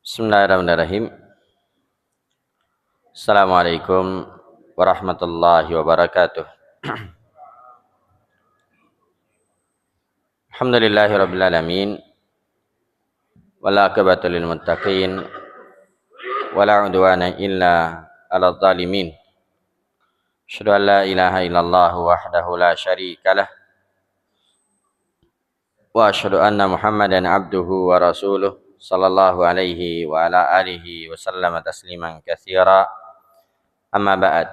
Bismillahirrahmanirrahim. Assalamualaikum warahmatullahi wabarakatuh. Alhamdulillahirabbil alamin. Wal aqibatu lil muttaqin. Wala udwana illa 'alal zalimin. Asyhadu an la ilaha illallah wahdahu la syarikalah. Wa asyhadu anna Muhammadan abduhu wa rasuluh sallallahu alaihi wa ala alihi wa sallama tasliman katsira. Amma ba'd.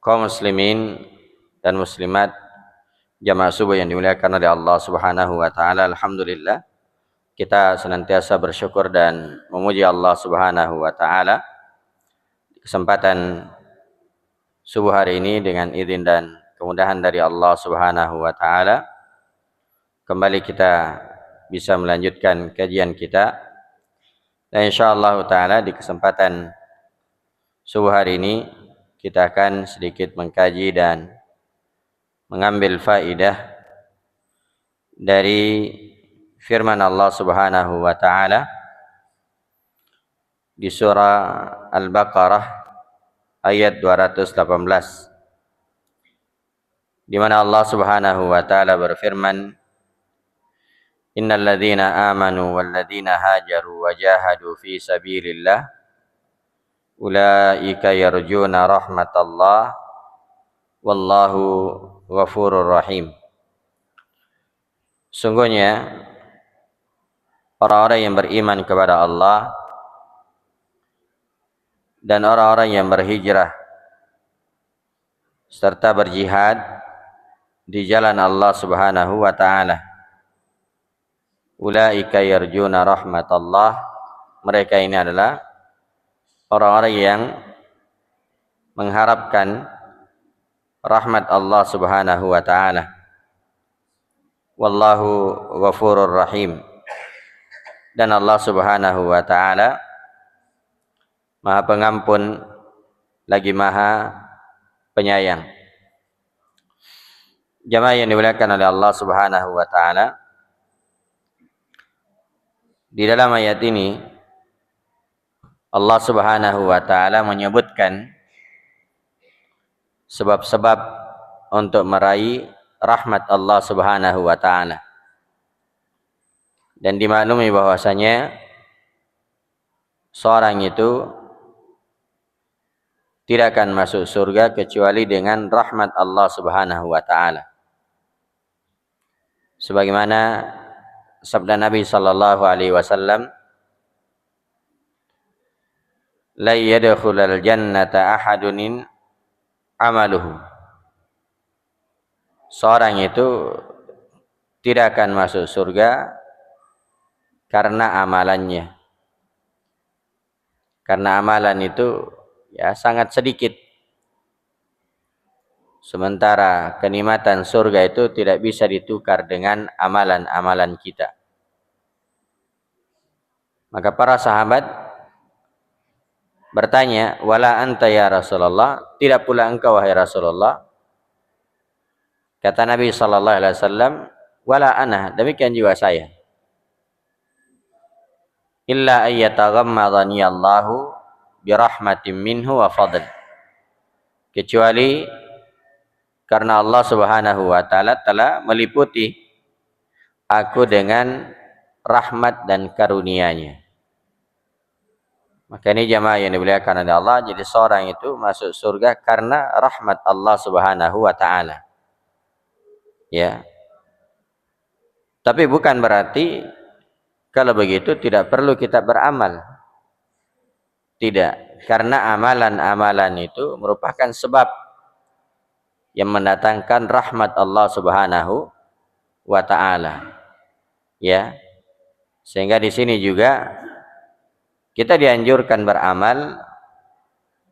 Kaum muslimin dan muslimat jamaah subuh yang dimuliakan oleh Allah Subhanahu wa taala, alhamdulillah kita senantiasa bersyukur dan memuji Allah Subhanahu wa taala di kesempatan subuh hari ini dengan izin dan kemudahan dari Allah Subhanahu wa taala kembali kita bisa melanjutkan kajian kita, dan insyaallah taala di kesempatan subuh hari ini kita akan sedikit mengkaji dan mengambil faidah dari firman Allah Subhanahu wa taala di surah Al-Baqarah ayat 218, di mana Allah Subhanahu wa taala berfirman, innal ladzina amanu wal ladzina hajaru wa jahadu fi sabilillah ulaika yarjuna rahmatallah wallahu ghafurur rahim. Sungguhnya orang-orang yang beriman kepada Allah dan orang-orang yang berhijrah serta berjihad di jalan Allah Subhanahu wa taala, ulaika yarjuna rahmatallah, mereka ini adalah orang-orang yang mengharapkan rahmat Allah Subhanahu wa taala. Wallahu ghafurur rahim. Dan Allah Subhanahu wa taala Maha Pengampun lagi Maha Penyayang. Jamaah yang dimuliakan oleh Allah Subhanahu wa taala, di dalam ayat ini Allah Subhanahu wa taala menyebutkan sebab-sebab untuk meraih rahmat Allah Subhanahu wa taala. Dan dimaklumi bahwasanya seorang itu tidak akan masuk surga kecuali dengan rahmat Allah Subhanahu wa taala. Sebagaimana sabda Nabi sallallahu alaihi wasallam, la yadkhulul jannata ahadun amaluhu. Seorang itu tidak akan masuk surga karena amalannya. Karena amalan itu sangat sedikit. Sementara kenikmatan surga itu tidak bisa ditukar dengan amalan-amalan kita. Maka para sahabat bertanya, wala anta ya Rasulullah, tidak pula engkau wahai Rasulullah? Kata Nabi sallallahu alaihi wasallam, wala ana, demikian juga saya. Illa ayyataghammadani Allahu birahmatin minhu wa fadl. Kecuali karena Allah Subhanahu wa taala telah meliputi aku dengan rahmat dan karunia-Nya. Maka ini jamaah yang dimuliakan oleh Allah, jadi seorang itu masuk surga karena rahmat Allah Subhanahu wa taala. Ya. Tapi bukan berarti kalau begitu tidak perlu kita beramal. Tidak, karena amalan-amalan itu merupakan sebab yang mendatangkan rahmat Allah Subhanahu wa taala. Ya. Sehingga di sini juga kita dianjurkan beramal,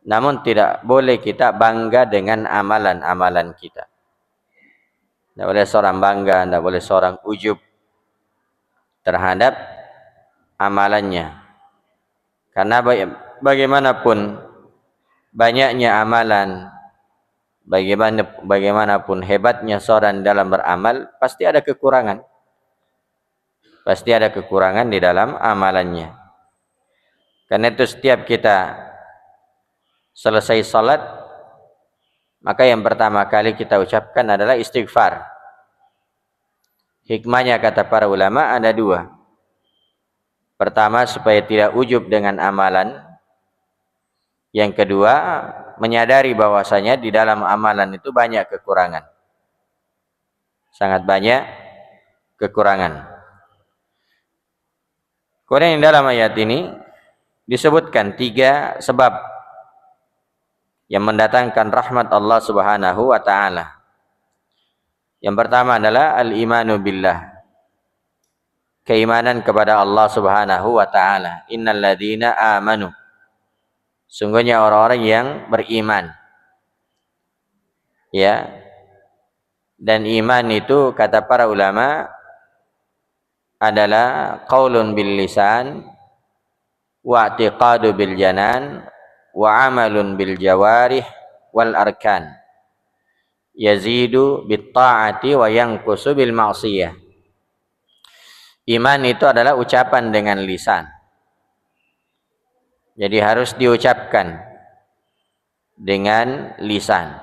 namun tidak boleh kita bangga dengan amalan-amalan kita. Tidak boleh seorang bangga, tidak boleh seorang ujub terhadap amalannya. Karena bagaimanapun banyaknya amalan, bagaimanapun hebatnya seorang dalam beramal, pasti ada kekurangan. Pasti ada kekurangan di dalam amalannya. Karena itu setiap kita selesai salat, maka yang pertama kali kita ucapkan adalah istighfar. Hikmahnya kata para ulama ada dua. Pertama, supaya tidak ujub dengan amalan. Yang kedua, menyadari bahwasanya di dalam amalan itu banyak kekurangan. Sangat banyak kekurangan. Kemudian dalam ayat ini disebutkan 3 sebab yang mendatangkan rahmat Allah Subhanahu wa taala. Yang pertama adalah al-imanu billah. Keimanan kepada Allah Subhanahu wa taala. Innal ladzina amanu. Sungguhnya orang-orang yang beriman. Ya. Dan iman itu kata para ulama adalah qaulun bil lisan wa i'tiqadu bil janan wa amalun bil jawarih wal arkan. Yazidu bit ta'ati wa yanqusu bil ma'siyah. Iman itu adalah ucapan dengan lisan. Jadi harus diucapkan dengan lisan.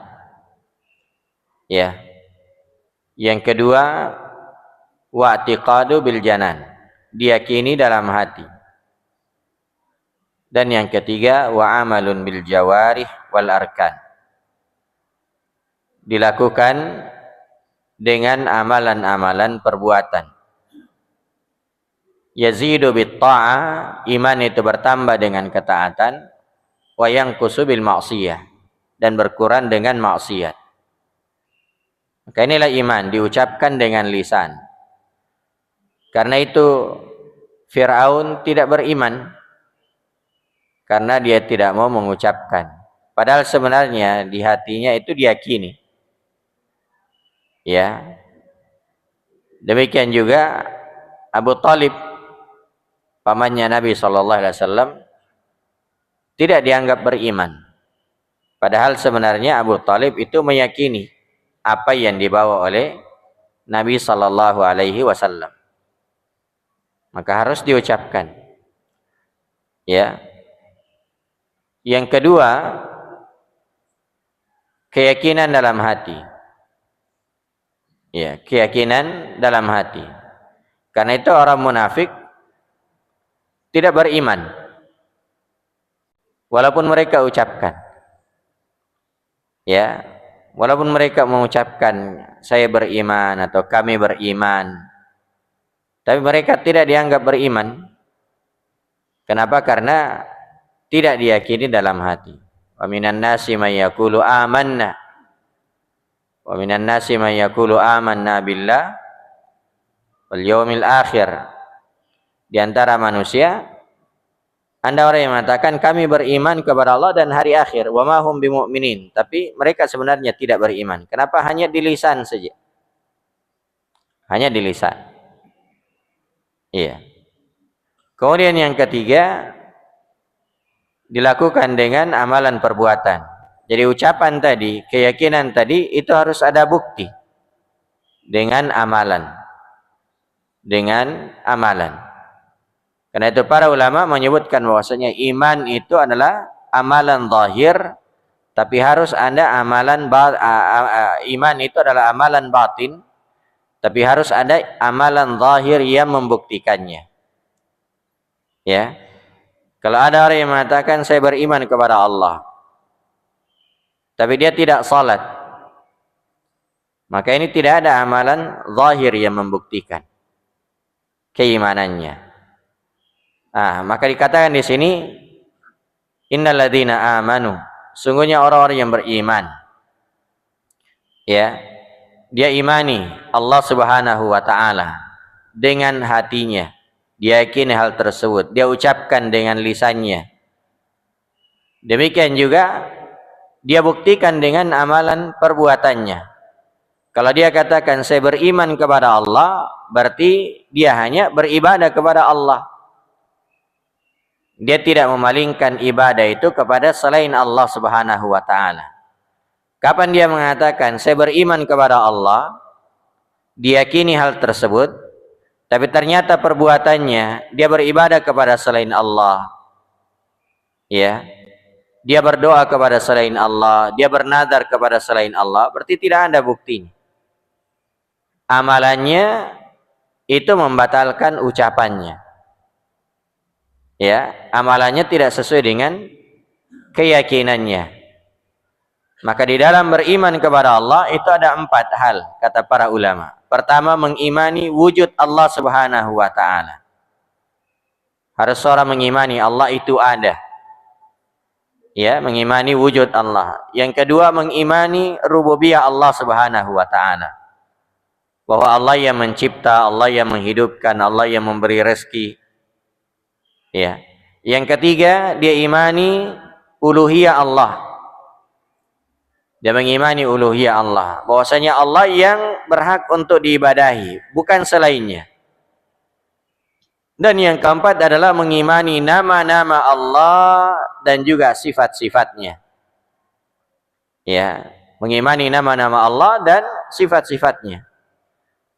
Ya. Yang kedua, wa'tiqadu bil janan. Diyakini dalam hati. Dan yang ketiga, wa amalun bil jawarih wal arkan. Dilakukan dengan amalan-amalan perbuatan. Yazidu bit ta'ah, iman itu bertambah dengan ketaatan, wa yanqusu bil ma'siyah, dan berkurang dengan maksiat. Maka inilah iman, diucapkan dengan lisan. Karena itu Fir'aun tidak beriman karena dia tidak mau mengucapkan. Padahal sebenarnya di hatinya itu diyakini. Ya. Demikian juga Abu Thalib, pamannya Nabi SAW, tidak dianggap beriman. Padahal sebenarnya Abu Thalib itu meyakini apa yang dibawa oleh Nabi SAW. Maka harus diucapkan. Ya. Yang kedua, keyakinan dalam hati. Ya, keyakinan dalam hati. Karena itu orang munafik tidak beriman walaupun mereka ucapkan. Ya, walaupun mereka mengucapkan saya beriman atau kami beriman, tapi mereka tidak dianggap beriman. Kenapa? Karena tidak diyakini dalam hati. Wa minan nasi may yaqulu amanna. Wa minan nasi may yaqulu amanna billah wal yaumil akhir. Di antara manusia ada orang yang mengatakan kami beriman kepada Allah dan hari akhir, wa ma hum bimu'minin, tapi mereka sebenarnya tidak beriman. Kenapa? Hanya di lisan saja. Hanya di lisan. Iya. Kemudian yang ketiga, dilakukan dengan amalan perbuatan. Jadi ucapan tadi, keyakinan tadi itu harus ada bukti dengan amalan. Dengan amalan. Karena itu para ulama menyebutkan bahwasanya iman itu adalah amalan zahir, tapi harus ada amalan iman itu adalah amalan batin, tapi harus ada amalan zahir yang membuktikannya. Ya. Kalau ada orang yang mengatakan saya beriman kepada Allah, tapi dia tidak salat, maka ini tidak ada amalan zahir yang membuktikan keimanannya. Maka dikatakan di sini innal ladzina amanu, sungguhnya orang-orang yang beriman. Ya. Dia imani Allah Subhanahu wa taala dengan hatinya. Dia yakini hal tersebut, dia ucapkan dengan lisannya. Demikian juga dia buktikan dengan amalan perbuatannya. Kalau dia katakan saya beriman kepada Allah, berarti dia hanya beribadah kepada Allah. Dia tidak memalingkan ibadah itu kepada selain Allah Subhanahu wa taala. Kapan dia mengatakan saya beriman kepada Allah, diyakini hal tersebut, tapi ternyata perbuatannya dia beribadah kepada selain Allah, ya, dia berdoa kepada selain Allah, dia bernazar kepada selain Allah, berarti tidak ada buktinya. Amalannya itu membatalkan ucapannya, ya, amalannya tidak sesuai dengan keyakinannya. Maka di dalam beriman kepada Allah itu ada 4 hal, kata para ulama. Pertama, mengimani wujud Allah Subhanahu wa ta'ala. Harus seorang mengimani Allah itu ada. Ya, mengimani wujud Allah. Yang kedua, mengimani rububiyah Allah Subhanahu wa ta'ala. Bahwa Allah yang mencipta, Allah yang menghidupkan, Allah yang memberi rezeki. Ya. Yang ketiga, dia imani uluhiyah Allah. Dia mengimani uluhiyah Allah, bahwasanya Allah yang berhak untuk diibadahi, bukan selainnya. Dan yang keempat adalah mengimani nama-nama Allah dan juga sifat-sifatnya. Ya, mengimani nama-nama Allah dan sifat-sifatnya.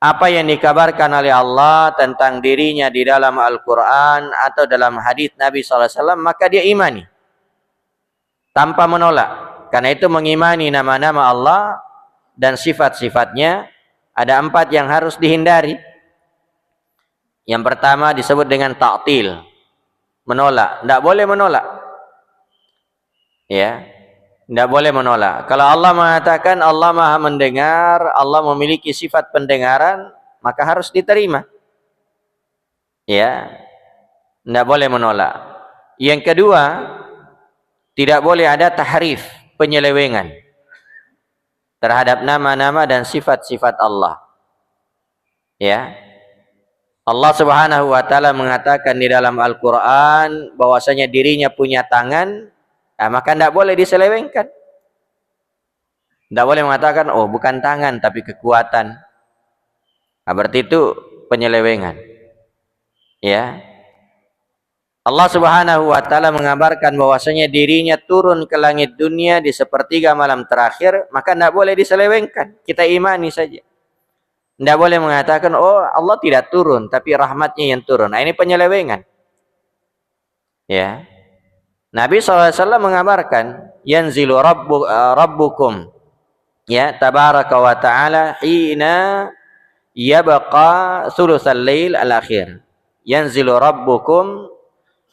Apa yang dikabarkan oleh Allah tentang dirinya di dalam Al-Quran atau dalam hadis Nabi SAW, maka dia imani tanpa menolak. Karena itu mengimani nama-nama Allah dan sifat-sifatnya ada 4 yang harus dihindari. Yang pertama disebut dengan ta'til, menolak. Tidak boleh menolak. Ya, tidak boleh menolak. Kalau Allah mengatakan Allah Maha mendengar, Allah memiliki sifat pendengaran, maka harus diterima. Ya, tidak boleh menolak. Yang kedua, tidak boleh ada tahrif, penyelewengan terhadap nama-nama dan sifat-sifat Allah. Ya. Allah Subhanahu wa taala mengatakan di dalam Al-Qur'an bahwasanya dirinya punya tangan, maka tidak boleh diselewengkan. Tidak boleh mengatakan oh bukan tangan tapi kekuatan. Berarti itu penyelewengan. Ya. Allah Subhanahu wa taala mengabarkan bahwasanya dirinya turun ke langit dunia di sepertiga malam terakhir, maka tidak boleh diselewengkan. Kita imani saja. Tidak boleh mengatakan oh Allah tidak turun tapi rahmatnya yang turun. Nah, ini penyelewengan. Ya. Nabi SAW mengabarkan yanzilu rabbukum ya tabaraka wa ta'ala hina yabqa thulutsal lail al-akhir. Yanzilu rabbukum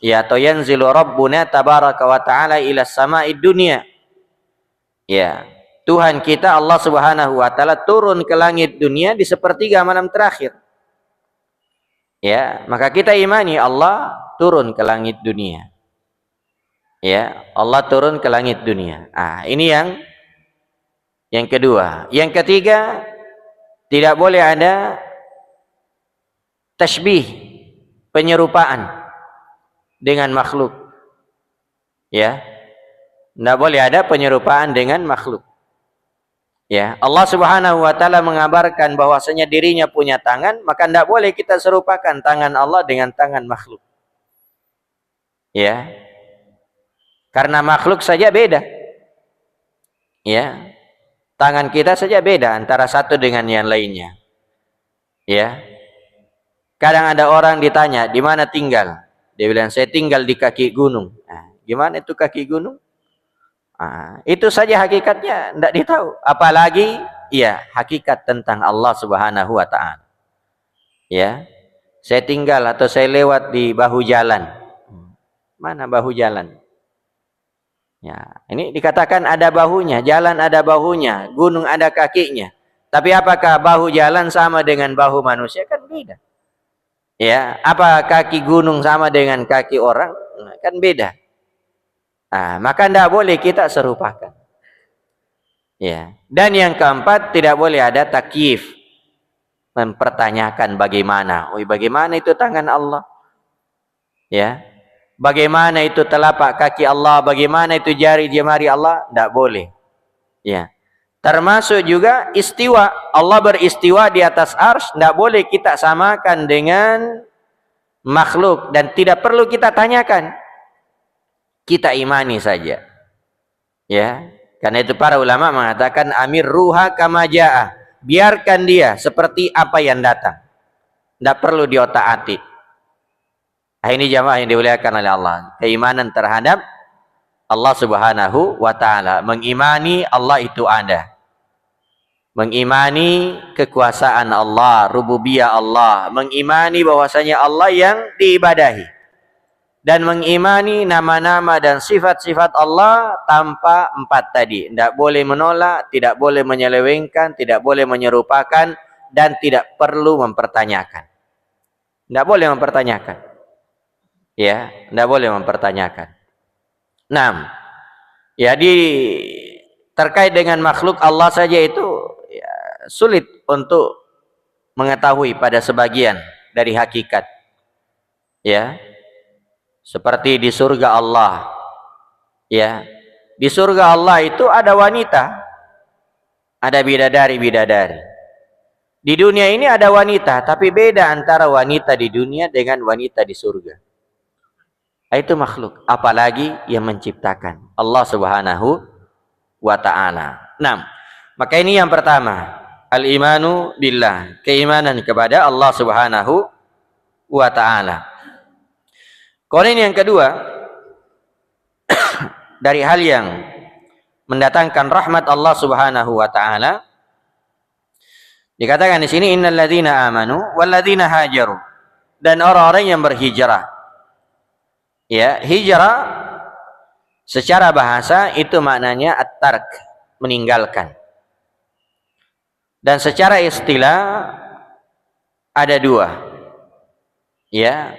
ya, atau yanzilu rabbuna tabaraka wa ta'ala ila sama'id dunya. Ya, Tuhan kita Allah Subhanahu wa taala turun ke langit dunia di sepertiga malam terakhir. Ya, maka kita imani Allah turun ke langit dunia. Ya, Allah turun ke langit dunia. Ini yang kedua. Yang ketiga, tidak boleh ada tashbih, penyerupaan dengan makhluk. Ya. Tidak boleh ada penyerupaan dengan makhluk. Ya, Allah Subhanahu wa taala mengabarkan bahwasanya dirinya punya tangan, maka tidak boleh kita serupakan tangan Allah dengan tangan makhluk. Ya. Karena makhluk saja beda. Ya. Tangan kita saja beda antara satu dengan yang lainnya. Ya. Kadang ada orang ditanya, "Di mana tinggal?" Dia bilang, saya tinggal di kaki gunung. Gimana itu kaki gunung? Itu saja hakikatnya tidak ditahu. Apalagi ya hakikat tentang Allah Subhanahu wa ta'ala. Ya, saya tinggal atau saya lewat di bahu jalan. Mana bahu jalan? Ya, ini dikatakan ada bahunya, jalan ada bahunya, gunung ada kakinya. Tapi apakah bahu jalan sama dengan bahu manusia? Kan beda. Ya, apa kaki gunung sama dengan kaki orang? Kan beda. Maka tidak boleh kita serupakan. Ya. Dan yang keempat, tidak boleh ada takyif, mempertanyakan bagaimana. Bagaimana itu tangan Allah? Ya. Bagaimana itu telapak kaki Allah? Bagaimana itu jari jemari Allah? Tidak boleh. Ya. Termasuk juga istiwa. Allah beristiwa di atas arsy, tidak boleh kita samakan dengan makhluk dan tidak perlu kita tanyakan. Kita imani saja. Ya, karena itu para ulama mengatakan amir ruha kama jaa. Biarkan dia seperti apa yang datang. Tidak perlu diotak-atik. Ini jamaah yang dimuliakan oleh Allah. Keimanan terhadap Allah Subhanahu wa Ta'ala. Mengimani Allah itu ada. Mengimani kekuasaan Allah, rububiyah Allah. Mengimani bahwasanya Allah yang diibadahi. Dan mengimani nama-nama dan sifat-sifat Allah tanpa 4 tadi. Tidak boleh menolak, tidak boleh menyelewengkan, tidak boleh menyerupakan, dan tidak perlu mempertanyakan. Tidak boleh mempertanyakan. Ya, tidak boleh mempertanyakan. 6. Jadi terkait dengan makhluk Allah saja itu ya, sulit untuk mengetahui pada sebagian dari hakikat. Ya. Seperti di surga Allah. Ya. Di surga Allah itu ada wanita. Ada bidadari-bidadari. Di dunia ini ada wanita, tapi beda antara wanita di dunia dengan wanita di surga. Itu makhluk, apalagi yang menciptakan Allah Subhanahu wa Ta'ala. Nah, maka ini yang pertama, al-imanu billah, keimanan kepada Allah Subhanahu wa Ta'ala. Kemudian yang kedua, dari hal yang mendatangkan rahmat Allah Subhanahu wa Ta'ala, dikatakan di sini innal ladzina amanu wal ladzina hajaru, dan orang-orang yang berhijrah. Ya, hijrah secara bahasa itu maknanya at-tark, meninggalkan. Dan secara istilah ada 2. Ya.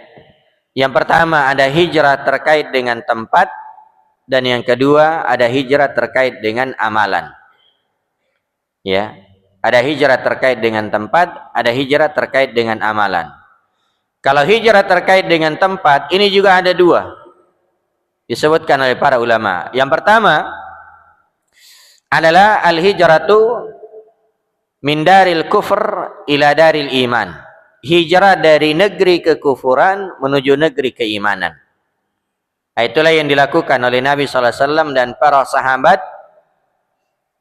Yang pertama ada hijrah terkait dengan tempat, dan yang kedua ada hijrah terkait dengan amalan. Ya. Ada hijrah terkait dengan tempat, ada hijrah terkait dengan amalan. Kalau hijrah terkait dengan tempat, ini juga ada 2. Disebutkan oleh para ulama. Yang pertama adalah al-hijratu min daril kufr ila daril iman. Hijrah dari negeri kekufuran menuju negeri keimanan. Itulah yang dilakukan oleh Nabi SAW dan para sahabat.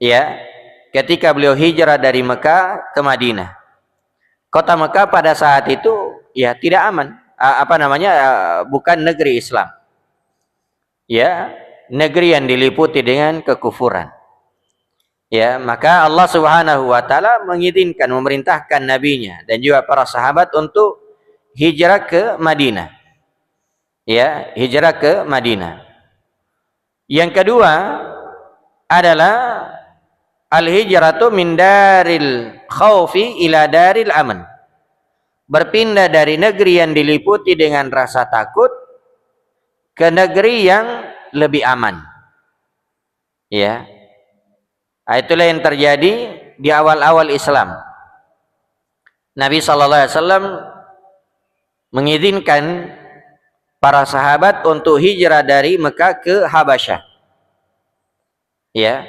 Ya. Ketika beliau hijrah dari Mekah ke Madinah. Kota Mekah pada saat itu ya tidak aman. Bukan negeri Islam. Ya, negeri yang diliputi dengan kekufuran. Ya, maka Allah Subhanahu wa Ta'ala mengizinkan, memerintahkan nabinya dan juga para sahabat untuk hijrah ke Madinah. Ya, hijrah ke Madinah. Yang kedua adalah al-hijratu min daril khawfi ila daril aman. Berpindah dari negeri yang diliputi dengan rasa takut ke negeri yang lebih aman. Ya. Itulah yang terjadi di awal-awal Islam. Nabi SAW mengizinkan para sahabat untuk hijrah dari Mekah ke Habasyah. Ya.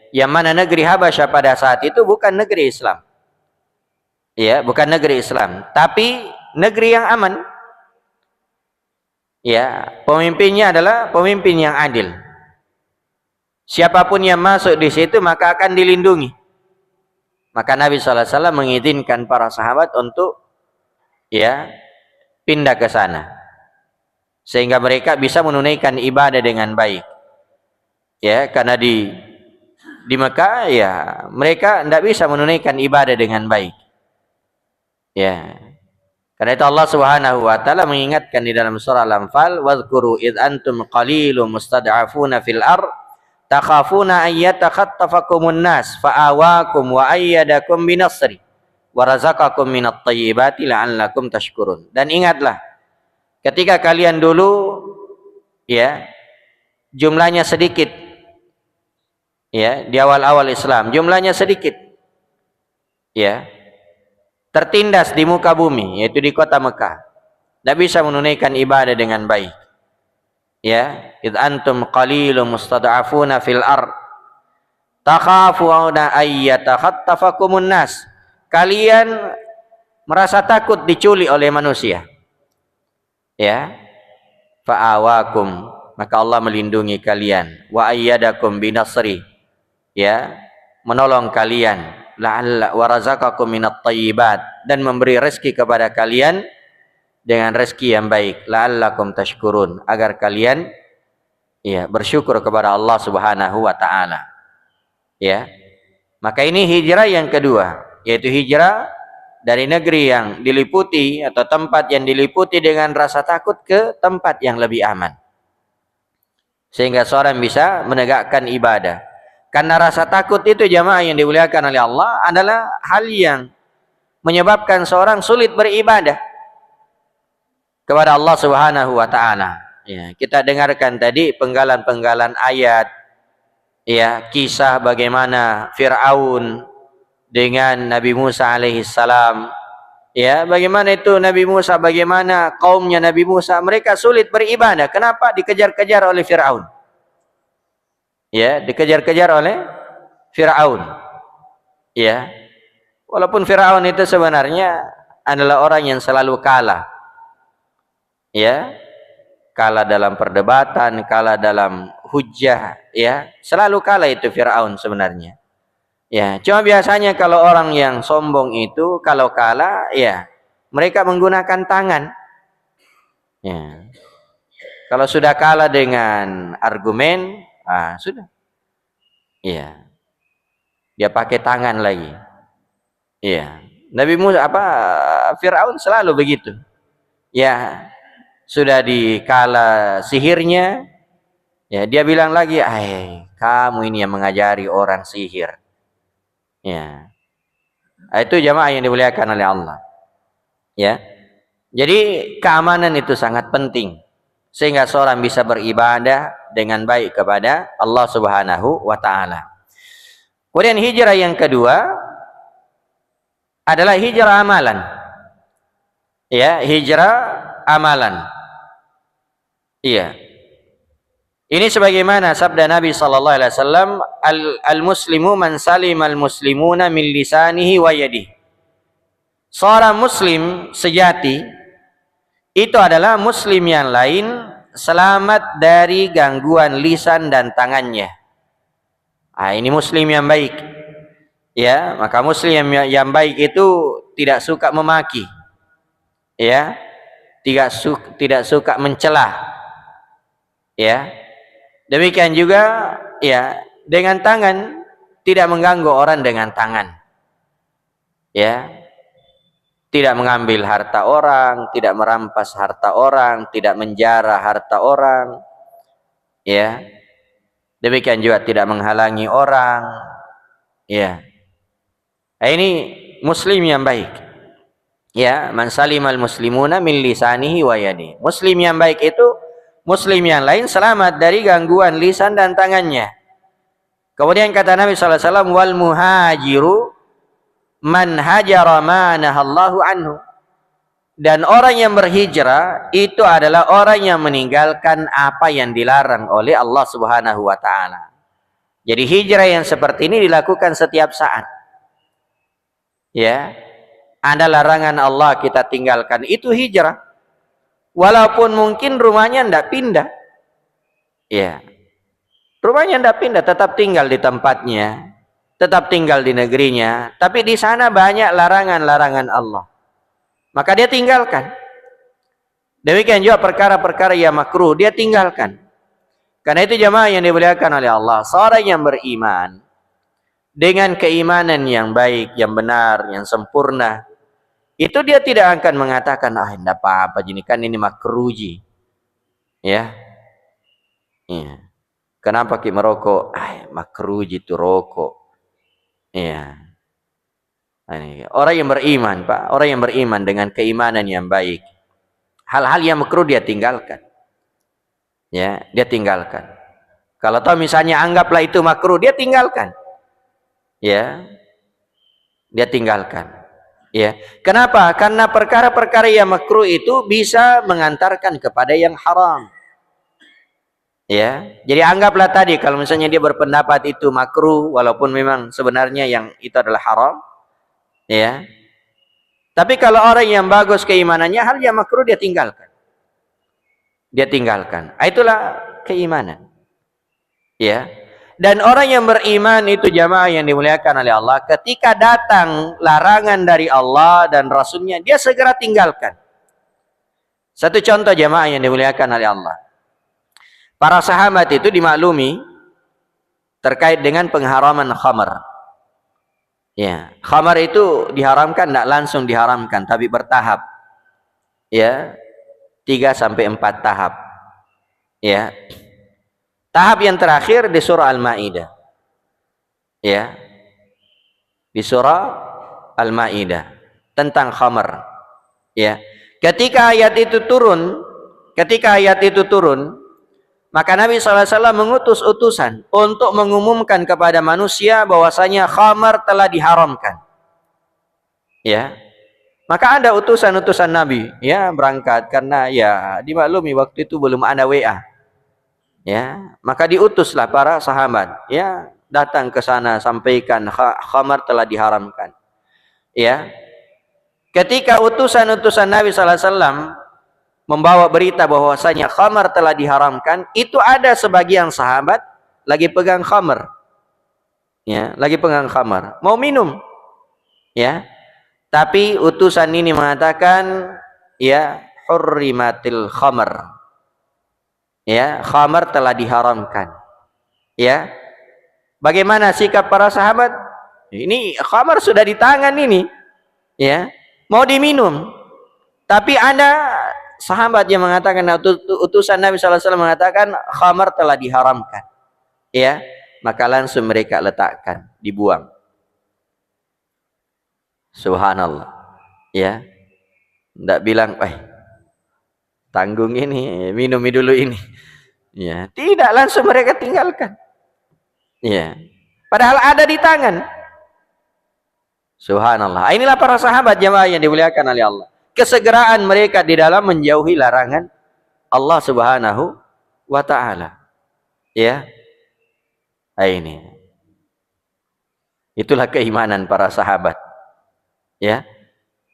Yang mana negeri Habasyah pada saat itu bukan negeri Islam. Ya, bukan negeri Islam, tapi negeri yang aman. Ya, pemimpinnya adalah pemimpin yang adil. Siapapun yang masuk di situ maka akan dilindungi. Maka Nabi SAW mengizinkan para sahabat untuk ya pindah ke sana, sehingga mereka bisa menunaikan ibadah dengan baik. Ya, karena di Mekah ya mereka tidak bisa menunaikan ibadah dengan baik. Ya. Karena itu Allah Subhanahu wa Ta'ala mengingatkan di dalam surah Al-Anfal, "Wadhkuru id antum qalilun mustad'afuna fil ard takhafuna an yatakhattafakumun nas fa'awakum wa ayyadakum binasri wa razaqakum minat thayyibati la'allakum tashkurun." Dan ingatlah ketika kalian dulu ya jumlahnya sedikit, ya, di awal-awal Islam jumlahnya sedikit, ya, tertindas di muka bumi, yaitu di kota Mekah, tidak bisa menunaikan ibadah dengan baik. Ya, id antum qalilun mustad'afuna fil ard takhafuna ayyatakhattafakumun nas. Kalian merasa takut diculik oleh manusia. Ya, fa'awakum, maka Allah melindungi kalian, wa ayyadakum binasri, ya, menolong kalian, la'alla wa razaqakum minat thayyibat, dan memberi rezeki kepada kalian dengan rezeki yang baik, la'allakum tashkurun, agar kalian bersyukur kepada Allah Subhanahu wa taala. Ya. Maka ini hijrah yang kedua, yaitu hijrah dari negeri yang diliputi atau tempat yang diliputi dengan rasa takut ke tempat yang lebih aman. Sehingga seorang bisa menegakkan ibadah. Karena rasa takut itu jamaah yang dimuliakan oleh Allah adalah hal yang menyebabkan seorang sulit beribadah kepada Allah Subhanahu wa taala. Ya, kita dengarkan tadi penggalan-penggalan ayat, ya, kisah bagaimana Fir'aun dengan Nabi Musa alaihi salam. Ya, bagaimana itu Nabi Musa, bagaimana kaumnya Nabi Musa, mereka sulit beribadah. Kenapa? Dikejar-kejar oleh Fir'aun. Ya, dikejar-kejar oleh Fir'aun. Ya. Walaupun Fir'aun itu sebenarnya adalah orang yang selalu kalah. Ya. Kalah dalam perdebatan, kalah dalam hujjah, ya. Selalu kalah itu Fir'aun sebenarnya. Ya, cuma biasanya kalau orang yang sombong itu kalau kalah, ya, mereka menggunakan tangan. Ya. Kalau sudah kalah dengan argumen, sudah. Ya. Dia pakai tangan lagi. Ya. Nabi Musa Fir'aun selalu begitu. Ya. Sudah dikala sihirnya, ya, dia bilang lagi, kamu ini yang mengajari orang sihir. Ya. Itu jamaah yang dimuliakan oleh Allah. Ya. Jadi keamanan itu sangat penting sehingga seorang bisa beribadah dengan baik kepada Allah Subhanahu wa taala. Kemudian hijrah yang kedua adalah hijrah amalan. Ya, hijrah amalan. Iya. Ini sebagaimana sabda Nabi sallallahu alaihi wasallam, al-muslimu man salimal muslimuna min lisanihi wa yadihi. Seorang muslim sejati itu adalah muslim yang lain selamat dari gangguan lisan dan tangannya. Ini muslim yang baik. Ya, maka muslim yang baik itu tidak suka memaki. Ya. Tidak suka mencela. Ya. Demikian juga, ya, dengan tangan tidak mengganggu orang dengan tangan. Ya. Tidak mengambil harta orang, tidak merampas harta orang, tidak menjara harta orang. Ya. Demikian juga tidak menghalangi orang. Ya. Ini muslim yang baik. Ya, man salimal muslimuna min lisanihi wa yadihi. Muslim yang baik itu muslim yang lain selamat dari gangguan lisan dan tangannya. Kemudian kata Nabi sallallahu alaihi wasallam, wal muhajiru man hajara ma nahallahu anhu. Dan orang yang berhijrah itu adalah orang yang meninggalkan apa yang dilarang oleh Allah Subhanahu wa taala. Jadi hijrah yang seperti ini dilakukan setiap saat. Ya. Ada larangan Allah kita tinggalkan, itu hijrah. Walaupun mungkin rumahnya tidak pindah. Ya. Rumahnya tidak pindah, tetap tinggal di tempatnya, tetap tinggal di negerinya, tapi di sana banyak larangan-larangan Allah. Maka dia tinggalkan. Demikian juga perkara-perkara yang makruh, dia tinggalkan. Karena itu jamaah yang dimuliakan oleh Allah, seorang yang beriman dengan keimanan yang baik, yang benar, yang sempurna, itu dia tidak akan mengatakan, tidak apa-apa, ini kan ini makruh ji. Ya. Iya. Kenapa kita merokok? Makruh ji itu rokok. Iya. Orang yang beriman, Pak, orang yang beriman dengan keimanan yang baik, hal-hal yang makruh dia tinggalkan. Ya, dia tinggalkan. Kalau tahu misalnya anggaplah itu makruh, dia tinggalkan. Ya. Dia tinggalkan. Ya. Kenapa? Karena perkara-perkara yang makruh itu bisa mengantarkan kepada yang haram. Ya. Jadi anggaplah tadi kalau misalnya dia berpendapat itu makruh walaupun memang sebenarnya yang itu adalah haram. Ya. Tapi kalau orang yang bagus keimanannya, hal yang makruh dia tinggalkan. Dia tinggalkan. Itulah keimanan. Ya. Dan orang yang beriman itu jamaah yang dimuliakan oleh Allah, ketika datang larangan dari Allah dan Rasulnya, dia segera tinggalkan. Satu contoh jamaah yang dimuliakan oleh Allah. Para sahabat itu dimaklumi terkait dengan pengharaman khamar. Ya, khamar itu diharamkan, tidak langsung diharamkan, tapi bertahap. Ya, 3 sampai 4 tahap. Ya. Tahap yang terakhir di surah Al-Maidah. Ya. Di surah Al-Maidah tentang khamar. Ya. Ketika ayat itu turun, maka Nabi SAW mengutus utusan untuk mengumumkan kepada manusia bahwasanya khamar telah diharamkan. Ya. Maka ada utusan-utusan Nabi ya berangkat, karena ya dimaklumi waktu itu belum ada WA. Ya, maka diutuslah para sahabat ya datang ke sana, sampaikan khamar telah diharamkan. Ya. Ketika utusan-utusan Nabi SAW membawa berita bahwasanya khamar telah diharamkan, itu ada sebagian sahabat lagi pegang khamar. Ya, lagi pegang khamar, mau minum. Ya. Tapi utusan ini mengatakan ya hurrimatil khamar. Ya, khamar telah diharamkan. Ya. Bagaimana sikap para sahabat? Ini khamar sudah di tangan ini. Ya. Mau diminum. Tapi ada sahabat yang mengatakan, utusan Nabi SAW mengatakan khamar telah diharamkan. Ya. Maka langsung mereka letakkan, dibuang. Subhanallah. Ya. Tidak bilang, tanggung ini, minumi dulu ini. Ya, tidak, langsung mereka tinggalkan. Ya. Padahal ada di tangan. Subhanallah. Inilah para sahabat jemaah yang dimuliakan oleh Allah. Kesegeraan mereka di dalam menjauhi larangan Allah Subhanahu wa taala. Ya. Ini. Itulah keimanan para sahabat. Ya.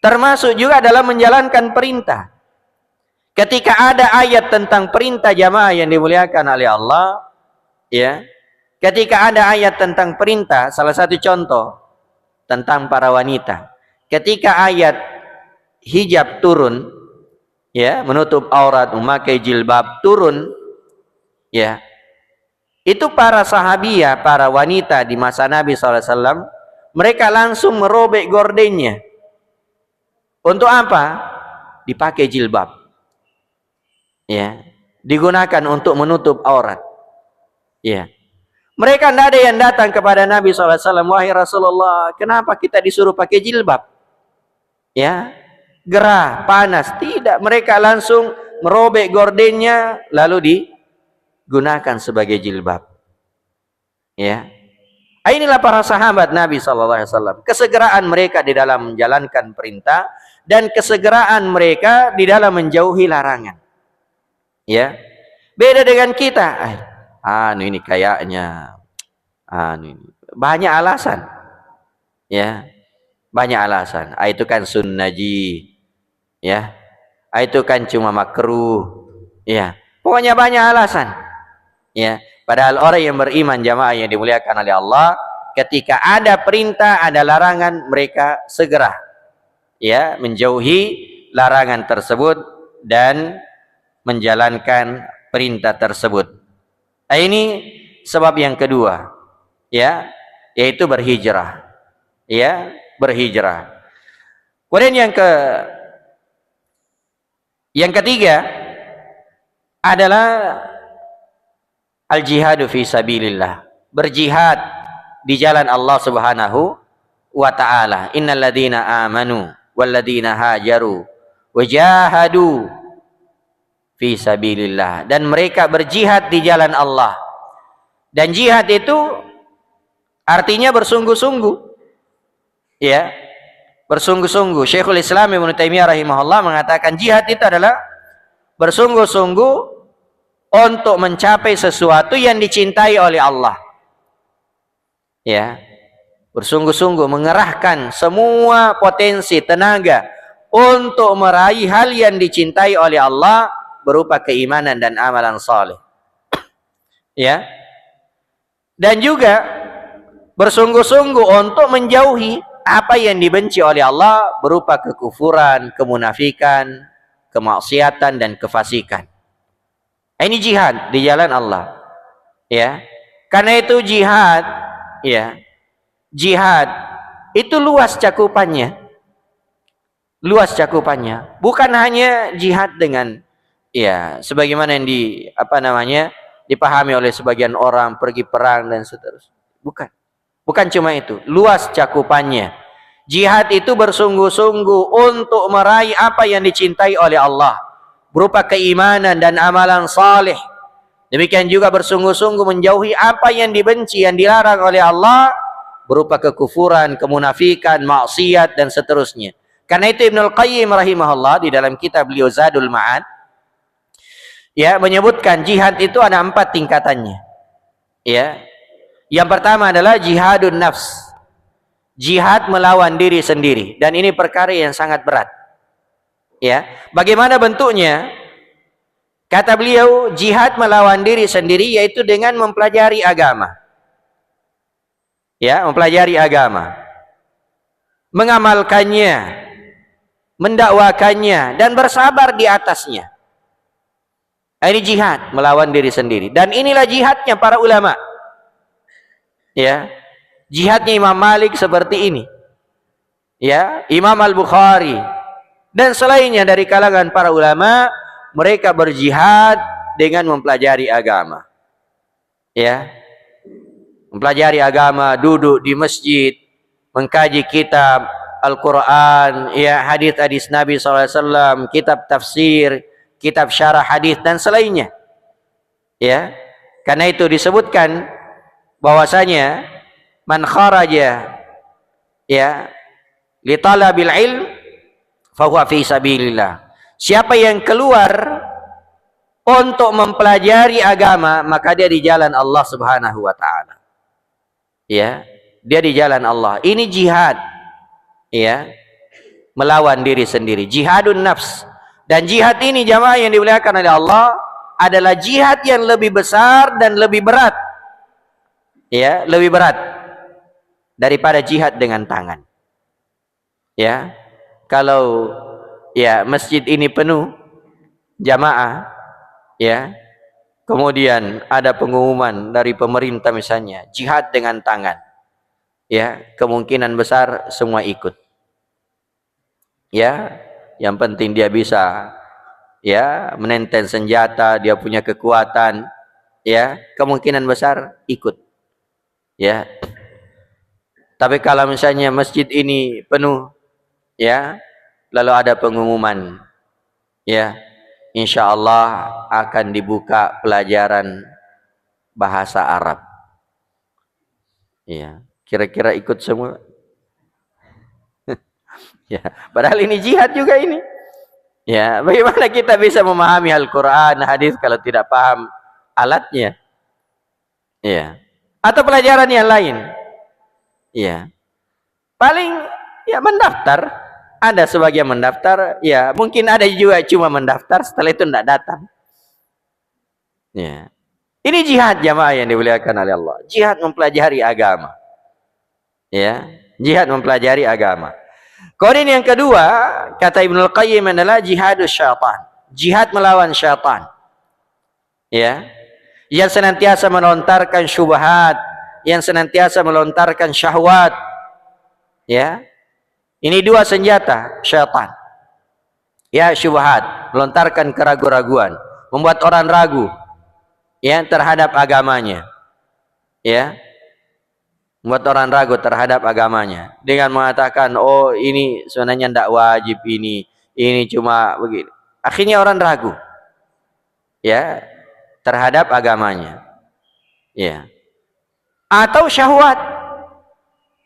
Termasuk juga dalam menjalankan perintah. Ketika ada ayat tentang perintah jamaah yang dimuliakan oleh Allah, ya. Ketika ada ayat tentang perintah, salah satu contoh tentang para wanita. Ketika ayat hijab turun, ya, menutup aurat, memakai jilbab turun, ya. Itu para sahabiah, para wanita di masa Nabi SAW, mereka langsung merobek gordennya. Untuk apa? Dipakai jilbab. Ya, digunakan untuk menutup aurat. Ya. Mereka tidak ada yang datang kepada Nabi SAW, wahai Rasulullah, kenapa kita disuruh pakai jilbab? Ya, gerah, panas. Tidak, mereka langsung merobek gordennya lalu digunakan sebagai jilbab. Ya. Inilah para sahabat Nabi SAW. Kesegeraan mereka di dalam menjalankan perintah dan kesegeraan mereka di dalam menjauhi larangan. Ya, beda dengan kita. Ini kayaknya, ini banyak alasan. Ya, banyak alasan. Itu kan sunnaji. Ya, itu kan cuma makruh. Ya, pokoknya banyak alasan. Ya, padahal orang yang beriman jamaah yang dimuliakan oleh Allah, ketika ada perintah, ada larangan, mereka segera ya menjauhi larangan tersebut dan menjalankan perintah tersebut. Ini sebab yang kedua, ya, yaitu berhijrah. Ya, berhijrah. Kemudian yang ketiga adalah al-jihadu fi sabilillah. Berjihad di jalan Allah Subhanahu wa taala. Innal ladzina amanu wal ladzina hajaru wajahadu fi sabilillah, dan mereka berjihad di jalan Allah. Dan jihad itu artinya bersungguh-sungguh. Ya. Bersungguh-sungguh. Syekhul Islam Ibnu Taimiyah rahimahullah mengatakan jihad itu adalah bersungguh-sungguh untuk mencapai sesuatu yang dicintai oleh Allah. Ya. Bersungguh-sungguh mengerahkan semua potensi tenaga untuk meraih hal yang dicintai oleh Allah berupa keimanan dan amalan saleh. Ya. dan juga bersungguh-sungguh untuk menjauhi apa yang dibenci oleh Allah berupa kekufuran, kemunafikan, kemaksiatan dan kefasikan. Ini jihad di jalan Allah. Ya. Karena itu jihad, ya. Jihad itu luas cakupannya. Luas cakupannya. Bukan hanya jihad dengan ya, sebagaimana yang dipahami oleh sebagian orang pergi perang dan seterusnya. Bukan. Bukan cuma itu, luas cakupannya. Jihad itu bersungguh-sungguh untuk meraih apa yang dicintai oleh Allah berupa keimanan dan amalan saleh. Demikian juga bersungguh-sungguh menjauhi apa yang dibenci, yang dilarang oleh Allah berupa kekufuran, kemunafikan, maksiat dan seterusnya. Karena itu Ibnul Qayyim rahimahullah di dalam kitab beliau Zadul Ma'ad ya menyebutkan jihad itu ada 4 tingkatannya. Ya. Yang pertama adalah jihadun nafs. Jihad melawan diri sendiri, dan ini perkara yang sangat berat. Ya, bagaimana bentuknya? Kata beliau, jihad melawan diri sendiri yaitu dengan mempelajari agama. Ya, mempelajari agama. Mengamalkannya, mendakwakannya dan bersabar di atasnya. Ini jihad melawan diri sendiri, dan inilah jihadnya para ulama. Ya, jihadnya Imam Malik seperti ini. Ya, Imam Al-Bukhari dan selainnya dari kalangan para ulama, mereka berjihad dengan mempelajari agama. Ya. Mempelajari agama, duduk di masjid, mengkaji kitab Al-Qur'an, ya, hadis-hadis Nabi SAW, kitab tafsir, kitab syarah hadis dan selainnya. Ya. Karena itu disebutkan bahwasanya man kharaja ya li talabil ilm fa huwa fi sabilillah. Siapa yang keluar untuk mempelajari agama, maka dia di jalan Allah Subhanahu wa taala. Ya, dia di jalan Allah. Ini jihad. Ya. Melawan diri sendiri, jihadun nafs. Dan jihad ini jamaah yang dimuliakan oleh Allah adalah jihad yang lebih besar dan lebih berat. Ya, lebih berat daripada jihad dengan tangan. Ya, kalau ya masjid ini penuh jamaah, ya, kemudian ada pengumuman dari pemerintah misalnya jihad dengan tangan, ya, kemungkinan besar semua ikut. Ya, yang penting dia bisa ya menenteng senjata, dia punya kekuatan, ya, kemungkinan besar ikut. Ya, tapi kalau misalnya masjid ini penuh, ya, lalu ada pengumuman, ya, insya Allah akan dibuka pelajaran bahasa Arab. Ya, kira-kira ikut semua. Ya, padahal ini jihad juga ini. Ya, bagaimana kita bisa memahami Al-Quran, hadis kalau tidak paham alatnya? Ya. Atau pelajaran yang lain. Ya. Paling ya mendaftar. Ada sebagian mendaftar, ya mungkin ada juga cuma mendaftar setelah itu tidak datang. Ya. Ini jihad jamaah yang dimuliakan oleh Allah. Jihad mempelajari agama. Ya, jihad mempelajari agama. Kemudian yang kedua, kata Ibnul Qayyim adalah jihadus syaitan. Jihad melawan syaitan. Ya. Yang senantiasa melontarkan syubhat, yang senantiasa melontarkan syahwat. Ya. Ini 2 senjata syaitan. Ya, syubhat, melontarkan keraguan-raguan, membuat orang ragu ya terhadap agamanya. Ya. Membuat orang ragu terhadap agamanya dengan mengatakan, "Oh, ini sebenarnya tidak wajib ini cuma begini." Akhirnya orang ragu. Ya. Terhadap agamanya. Ya. Atau syahwat.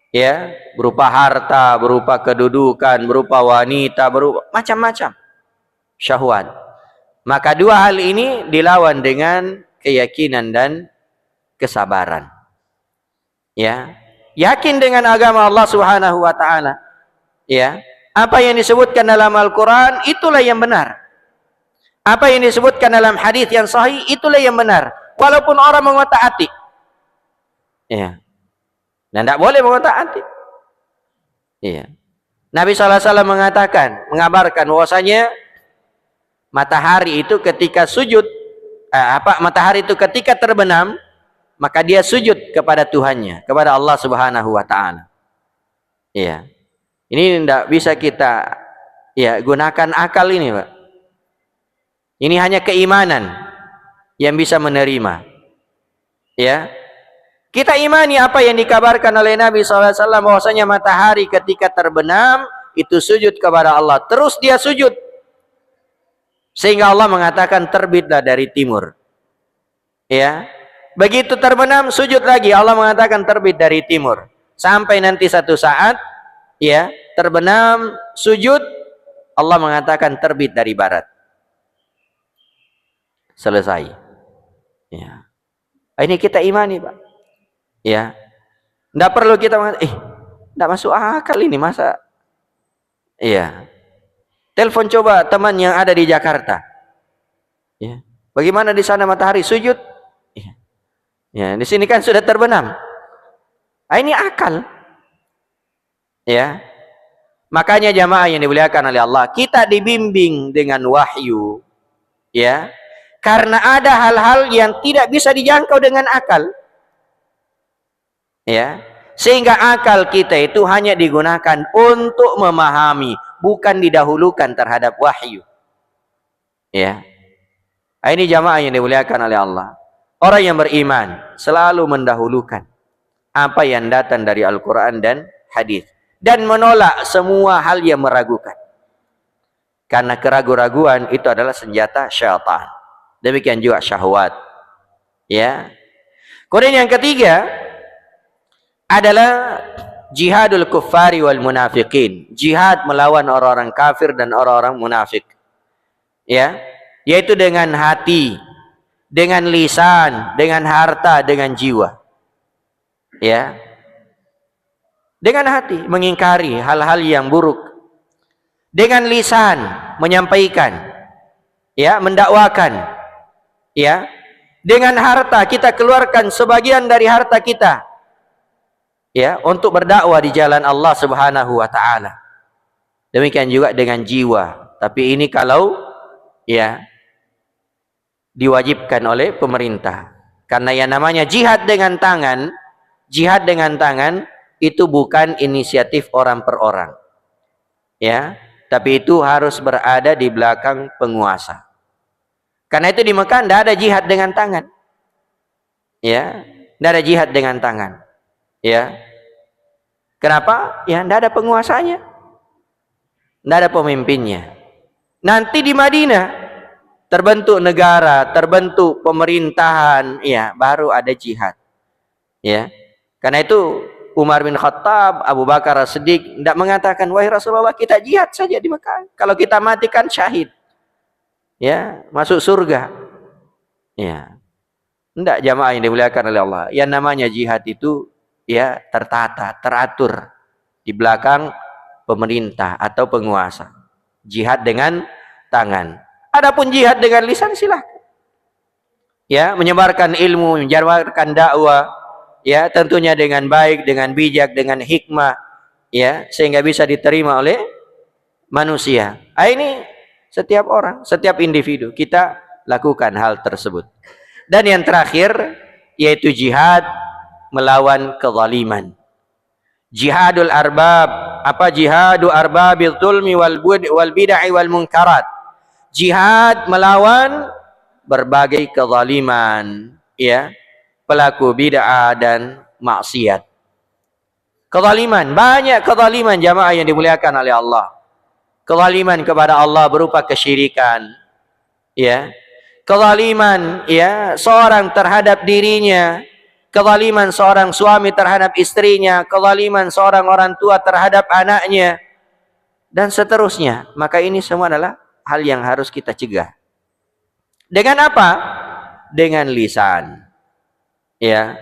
Ya, berupa harta, berupa kedudukan, berupa wanita, berupa macam-macam syahwat. Maka 2 hal ini dilawan dengan keyakinan dan kesabaran. Ya. Yakin dengan agama Allah Subhanahu wa taala. Ya. Apa yang disebutkan dalam Al-Qur'an itulah yang benar. Apa yang disebutkan dalam hadis yang sahih itulah yang benar. Walaupun orang mengataati. Ya. Dan tidak boleh mengotak-atik. Iya. Nabi SAW mengabarkan bahwasanya matahari itu ketika sujud, matahari itu ketika terbenam, maka dia sujud kepada Tuhannya, kepada Allah Subhanahu wa taala. Iya. Ini tidak bisa kita gunakan akal ini, Pak. Ini hanya keimanan yang bisa menerima. Ya. Kita imani apa yang dikabarkan oleh Nabi SAW bahwasanya matahari ketika terbenam itu sujud kepada Allah. Terus dia sujud. Sehingga Allah mengatakan terbitlah dari timur. Ya. Begitu terbenam sujud lagi, Allah mengatakan terbit dari timur. Sampai nanti satu saat terbenam sujud, Allah mengatakan terbit dari barat. Selesai. Ya. Ini kita imani, Pak. Ya, tidak perlu kita mengatakan, tidak masuk akal ini, masa? Iya. Telepon coba teman yang ada di Jakarta. Ya. Bagaimana di sana matahari sujud? Ya. Ya, di sini kan sudah terbenam. Ini akal. Ya. Makanya jamaah yang dimuliakan oleh Allah, kita dibimbing dengan wahyu. Ya. Karena ada hal-hal yang tidak bisa dijangkau dengan akal. Ya, sehingga akal kita itu hanya digunakan untuk memahami, bukan didahulukan terhadap wahyu. Ya, ini jamaah yang dimuliakan oleh Allah. Orang yang beriman selalu mendahulukan apa yang datang dari Al-Quran dan hadis, dan menolak semua hal yang meragukan. Karena keraguan-raguan itu adalah senjata syaitan. Demikian juga syahwat. Ya. Kemudian yang ketiga adalah jihadul kuffari wal munafiqin. Jihad melawan orang-orang kafir dan orang-orang munafik. Ya, yaitu dengan hati, dengan lisan, dengan harta, dengan jiwa. Ya. Dengan hati mengingkari hal-hal yang buruk. Dengan lisan menyampaikan, ya, mendakwakan. Ya. Dengan harta kita keluarkan sebagian dari harta kita, ya, untuk berdakwah di jalan Allah Subhanahu wa taala. Demikian juga dengan jiwa. Tapi ini kalau diwajibkan oleh pemerintah. Karena yang namanya jihad dengan tangan itu bukan inisiatif orang per orang. Ya, tapi itu harus berada di belakang penguasa. Karena itu di Mekah tidak ada jihad dengan tangan. Ya, tidak ada jihad dengan tangan. Ya. Kenapa? Ya, tidak ada penguasanya. Tidak ada pemimpinnya. Nanti di Madinah terbentuk negara, terbentuk pemerintahan, ya, baru ada jihad. Ya. Karena itu Umar bin Khattab, Abu Bakar As-Siddiq tidak mengatakan, "Wahai Rasulullah, kita jihad saja di Mekah. Kalau kita mati kan syahid. Ya, masuk surga." Ya. Tidak, jamaah yang dimuliakan oleh Allah. Yang namanya jihad itu ya tertata, teratur di belakang pemerintah atau penguasa. Jihad dengan tangan. Adapun jihad dengan lisan silahkan. Ya, menyebarkan ilmu, menyebarkan dakwah, ya, tentunya dengan baik, dengan bijak, dengan hikmah, ya, sehingga bisa diterima oleh manusia. Ini setiap orang, setiap individu kita lakukan hal tersebut. Dan yang terakhir yaitu jihad melawan kezaliman. Jihadul arbab, jihadu arbabil zulmi wal bid'ah wal munkarat. Jihad melawan berbagai kezaliman, ya, pelaku bid'ah dan maksiat. Kezaliman, banyak kezaliman jamaah yang dimuliakan oleh Allah. Kezaliman kepada Allah berupa kesyirikan, ya. Kezaliman, ya, seorang terhadap dirinya, kezaliman seorang suami terhadap istrinya, kezaliman seorang orang tua terhadap anaknya, dan seterusnya. Maka ini semua adalah hal yang harus kita cegah. Dengan apa? Dengan lisan, ya,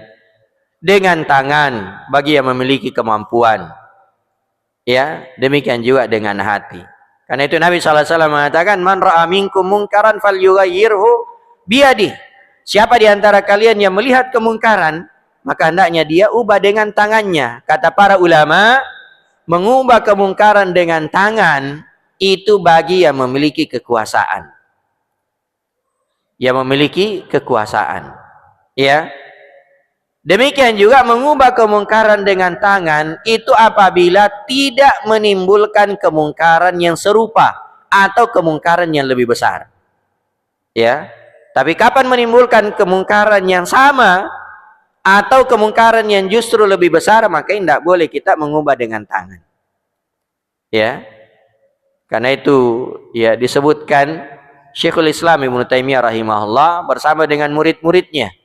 dengan tangan bagi yang memiliki kemampuan, ya, demikian juga dengan hati. Karena itu Nabi SAW mengatakan, "Man ra'a minkum munkaran falyughayyirhu biyadihi." Siapa di antara kalian yang melihat kemungkaran, maka hendaknya dia ubah dengan tangannya. Kata para ulama, mengubah kemungkaran dengan tangan itu bagi yang memiliki kekuasaan. Yang memiliki kekuasaan. Ya. Demikian juga mengubah kemungkaran dengan tangan itu apabila tidak menimbulkan kemungkaran yang serupa atau kemungkaran yang lebih besar. Ya. Tapi kapan menimbulkan kemungkaran yang sama atau kemungkaran yang justru lebih besar, maka tidak boleh kita mengubah dengan tangan. Ya. Karena itu ya disebutkan Syekhul Islam Ibnu Taimiyah rahimahullah bersama dengan murid-muridnya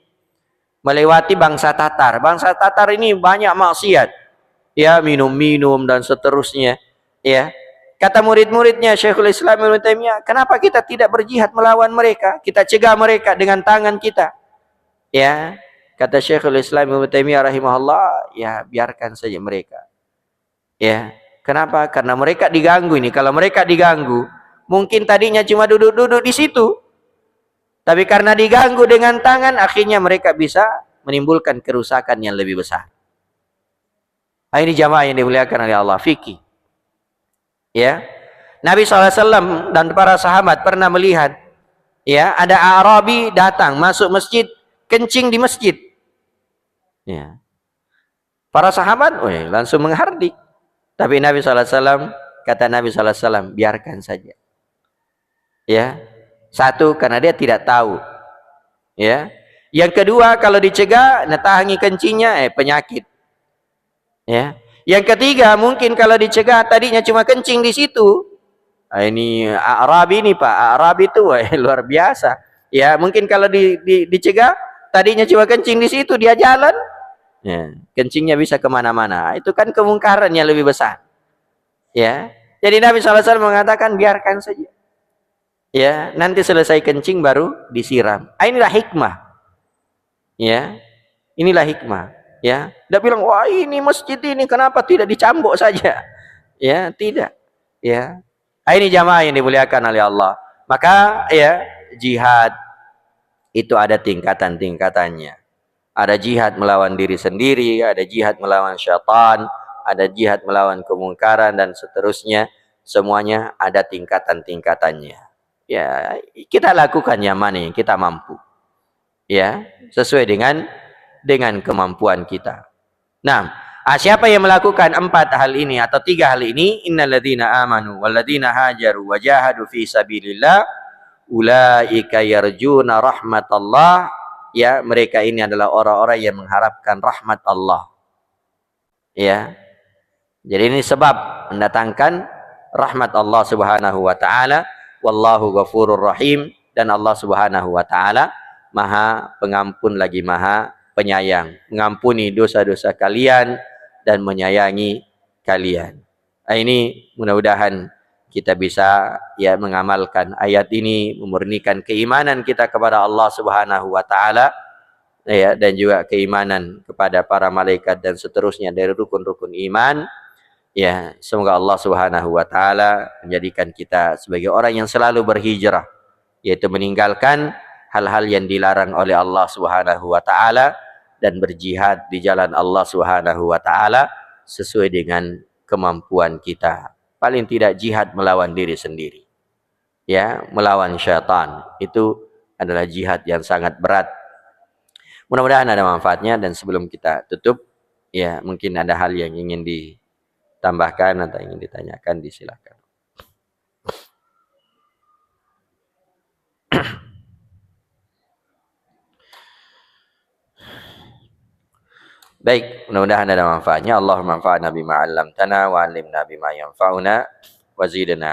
melewati bangsa Tatar. Bangsa Tatar ini banyak maksiat. Ya, minum-minum dan seterusnya. Ya. Kata murid-muridnya Syekhul Islam Ibnu Taimiyah, kenapa kita tidak berjihad melawan mereka? Kita cegah mereka dengan tangan kita. Ya. Kata Syekhul Islam Ibnu Taimiyah rahimahullah, ya biarkan saja mereka. Ya. Kenapa? Karena mereka diganggu ini. Kalau mereka diganggu, mungkin tadinya cuma duduk-duduk di situ. Tapi karena diganggu dengan tangan, akhirnya mereka bisa menimbulkan kerusakan yang lebih besar. Ini jamaah yang dimuliakan oleh Allah. Fikih. Ya. Nabi SAW dan para sahabat pernah melihat, ya, ada Arabi datang masuk masjid, kencing di masjid. Ya. Para sahabat, langsung menghardik. Tapi Nabi SAW, kata Nabi SAW, biarkan saja. Ya. Satu, karena dia tidak tahu. Ya. Yang kedua, kalau dicegah, tahangi kencingnya, penyakit. Ya. Yang ketiga, mungkin kalau dicegah tadinya cuma kencing di situ. Ini Arabi nih Pak, Arabi itu luar biasa. Ya, mungkin kalau dicegah tadinya cuma kencing di situ, dia jalan, ya, kencingnya bisa kemana-mana. Itu kan kemungkaran yang lebih besar. Ya. Jadi Nabi SAW mengatakan biarkan saja. Ya, nanti selesai kencing baru disiram. Inilah hikmah. Ya. Inilah hikmah. Ya. Dia bilang, "Wah, ini masjid ini kenapa tidak dicambuk saja?" Ya, tidak. Ya. Ini jamaah yang dimuliakan oleh Allah. Maka ya, jihad itu ada tingkatan-tingkatannya. Ada jihad melawan diri sendiri, ada jihad melawan syaitan, ada jihad melawan kemungkaran dan seterusnya. Semuanya ada tingkatan-tingkatannya. Ya, kita lakukan yang mana yang kita mampu. Ya, sesuai dengan kemampuan kita. Nah, siapa yang melakukan 4 hal ini atau 3 hal ini? Innalladzina amanu walladzina hajaru wajahadu fi sabilillah ulaika yarjuna rahmatallah. Ya, mereka ini adalah orang-orang yang mengharapkan rahmat Allah. Ya. Jadi ini sebab mendatangkan rahmat Allah Subhanahu wa taala. Wallahu ghafurur rahim, dan Allah Subhanahu wa taala Maha Pengampun lagi Maha Penyayang, mengampuni dosa-dosa kalian dan menyayangi kalian. Ini mudah-mudahan kita bisa ya mengamalkan ayat ini, memurnikan keimanan kita kepada Allah Subhanahu wa taala, ya, dan juga keimanan kepada para malaikat dan seterusnya dari rukun-rukun iman. Ya, semoga Allah Subhanahu wa taala menjadikan kita sebagai orang yang selalu berhijrah, yaitu meninggalkan hal-hal yang dilarang oleh Allah Subhanahu wa taala dan berjihad di jalan Allah Subhanahu wa taala sesuai dengan kemampuan kita. Paling tidak jihad melawan diri sendiri. Ya, melawan syaitan. Itu adalah jihad yang sangat berat. Mudah-mudahan ada manfaatnya, dan sebelum kita tutup, ya, mungkin ada hal yang ingin ditambahkan atau ingin ditanyakan, disilakan. Baik, mudah-mudahan ada manfaatnya. Allahumma anfa'na bima 'allamtana wa 'allimna bima yanfa'una wa zidna